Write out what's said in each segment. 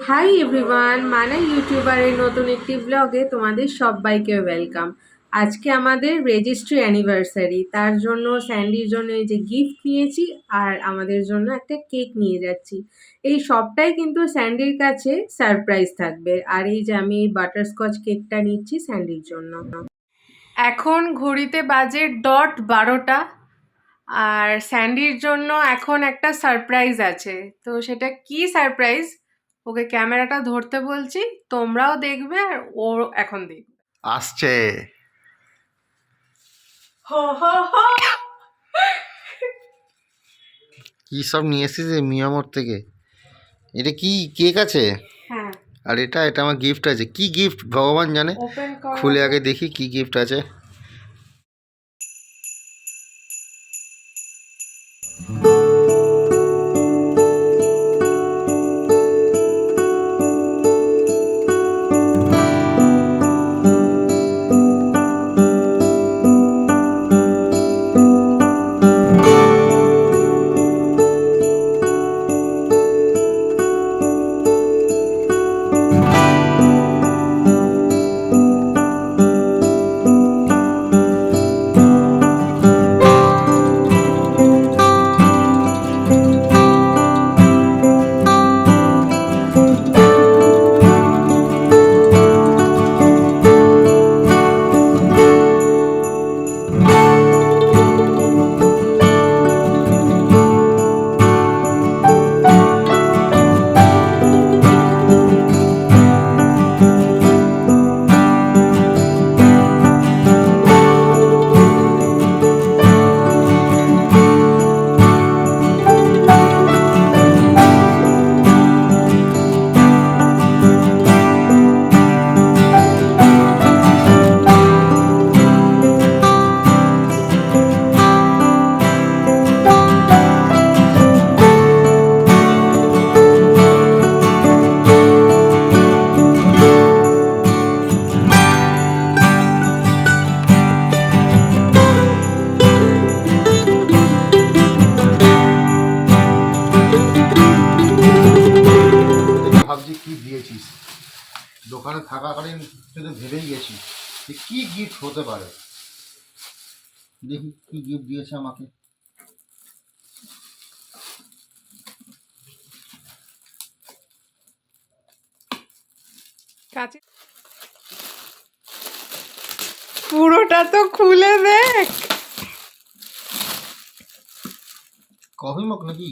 Hi everyone, মানে ইউটিউবারের নতুন একটি ব্লগে তোমাদের সবাইকে ওয়েলকাম। আজকে আমাদের রেজিস্ট্রি অ্যানিভার্সারি, তার জন্য স্যান্ডির জন্য এই যে গিফট নিয়েছি আর আমাদের জন্য একটা কেক নিয়ে যাচ্ছি। এই সবটাই কিন্তু স্যান্ডির কাছে সারপ্রাইজ থাকবে। আর এই যে আমি বাটারস্কচ কেকটা নিচ্ছি স্যান্ডির জন্য। এখন ঘড়িতে বাজে ডট 12টা। আর স্যান্ডির জন্য এখন একটা সারপ্রাইজ আছে। তো সেটা কি সারপ্রাইজ, ওকে ক্যামেরাটা ধরতে বলছি, তোমরাও দেখবে আর ও এখন দেখবে। আসছে। হো হো হো। কি সব নিয়ে এসেছিস মিয়ামোর থেকে? এটা কি কেক আছে? হ্যাঁ, আর এটা আমার গিফট আছে। কি গিফট ভগবান জানে। ওপেন করো খুলে তো। আগে দেখি কি গিফট আছে। ভাবছি কি দিয়েছিস, দোকানে থাকাকালীন শুধু ভেবেই গেছি যে কি গিফট হতে পারে। দেখি কি গিফট দিয়েছে আমাকে। কাছে পুরোটা তো খুলে দেখ। কফি মগ নাকি?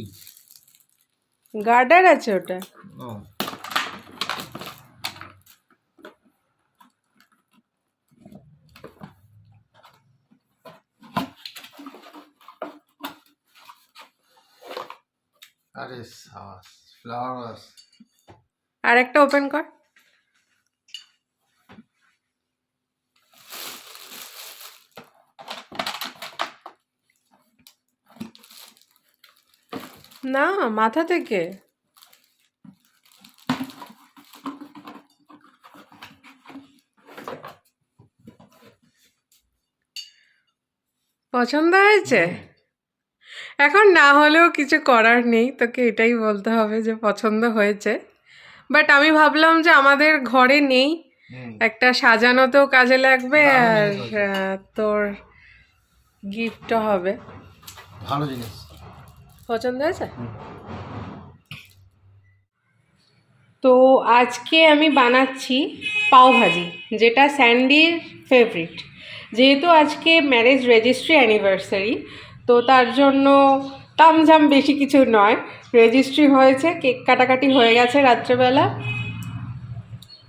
গার্ডার আছে ওটা। ও, আরে সাবাস, ফ্লাওয়ার। আর একটা ওপেন কর। না, মাথা থেকে। পছন্দ হয়েছে? এখন না হলেও কিছু করার নেই, তোকে এটাই বলতে হবে যে পছন্দ হয়েছে। বাট আমি ভাবলাম যে আমাদের ঘরে নেই, একটা সাজানোতেও কাজে লাগবে দারুণ আর জিনিস হয়েছে। তোর গিফটও হবে। ভালো জিনিস। পছন্দ হয়েছে? তো আজকে আমি বানাচ্ছি পাও ভাজি, যেটা স্যান্ডির ফেভারিট। যেহেতু আজকে ম্যারেজ রেজিস্ট্রি অ্যানিভার্সারি, তো তার জন্য তামঝাম বেশি কিছু নয়। রেজিস্ট্রি হয়েছে, কেক কাটাকাটি হয়ে গেছে রাত্রেবেলা।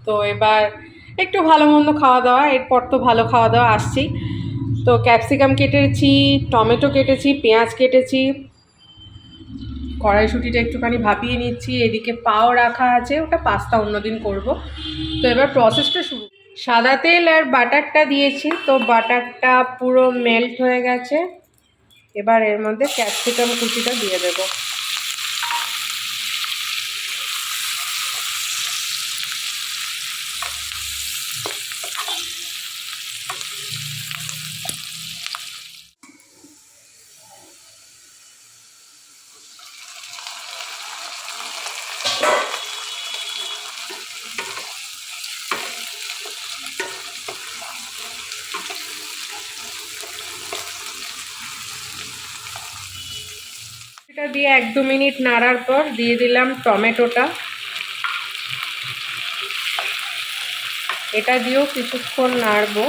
তো এবার একটু ভালো মন্দ খাওয়া দাওয়া, এরপর তো ভালো খাওয়া দাওয়া আসছেই। তো ক্যাপসিকাম কেটেছি, টমেটো কেটেছি, পেঁয়াজ কেটেছি, কড়াইশুঁটিটা একটুখানি ভাপিয়ে নিচ্ছি, এদিকে পাও রাখা আছে, ওটা পাস্তা অন্যদিন করব। তো এবার প্রসেসটা শুরু। সাদা তেল আর বাটারটা দিয়েছি, তো বাটারটা পুরো মেল্ট হয়ে গেছে। এবার এর মধ্যে ক্যাপসিকাম কুচিটা দিয়ে দেবো। দিয়ে 1-2 মিনিট নাড়ার পর দিয়ে দিলাম টমেটোটা। এটা দিয়েও কিছুক্ষণ নাড়বো।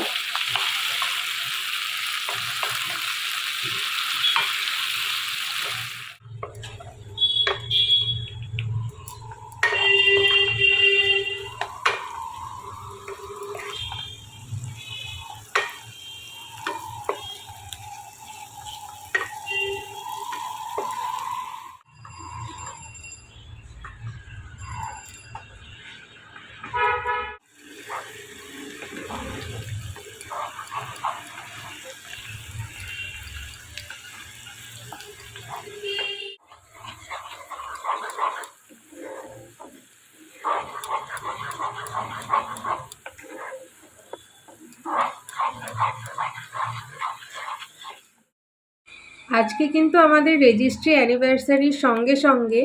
আজকে কিন্তু আমাদের রেজিস্ট্রি অ্যানিভার্সারির সঙ্গে সঙ্গে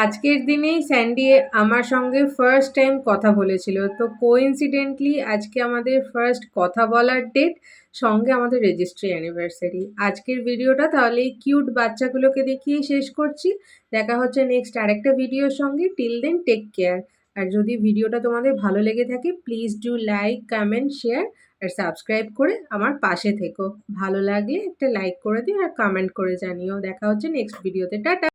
আজকের দিনেই স্যান্ডি আমার সঙ্গে ফার্স্ট টাইম কথা বলেছিল। তো কোইন্সিডেন্টলি আজকে আমাদের ফার্স্ট কথা বলার ডেট, সঙ্গে আমাদের রেজিস্ট্রি অ্যানিভার্সারি। আজকের ভিডিওটা তাহলে এই কিউট বাচ্চাগুলোকে দেখিয়ে শেষ করছি। দেখা হচ্ছে নেক্সট আরেকটা ভিডিওর সঙ্গে। Till then take care. আর যদি ভিডিওটা তোমাদের ভালো লেগে থাকে please do like, comment, share আর সাবস্ক্রাইব করে আমার পাশে থেকো। ভালো লাগলে একটা লাইক করে দিও আর কমেন্ট করে জানিও। দেখা হচ্ছে নেক্সট ভিডিওতে। টাটা।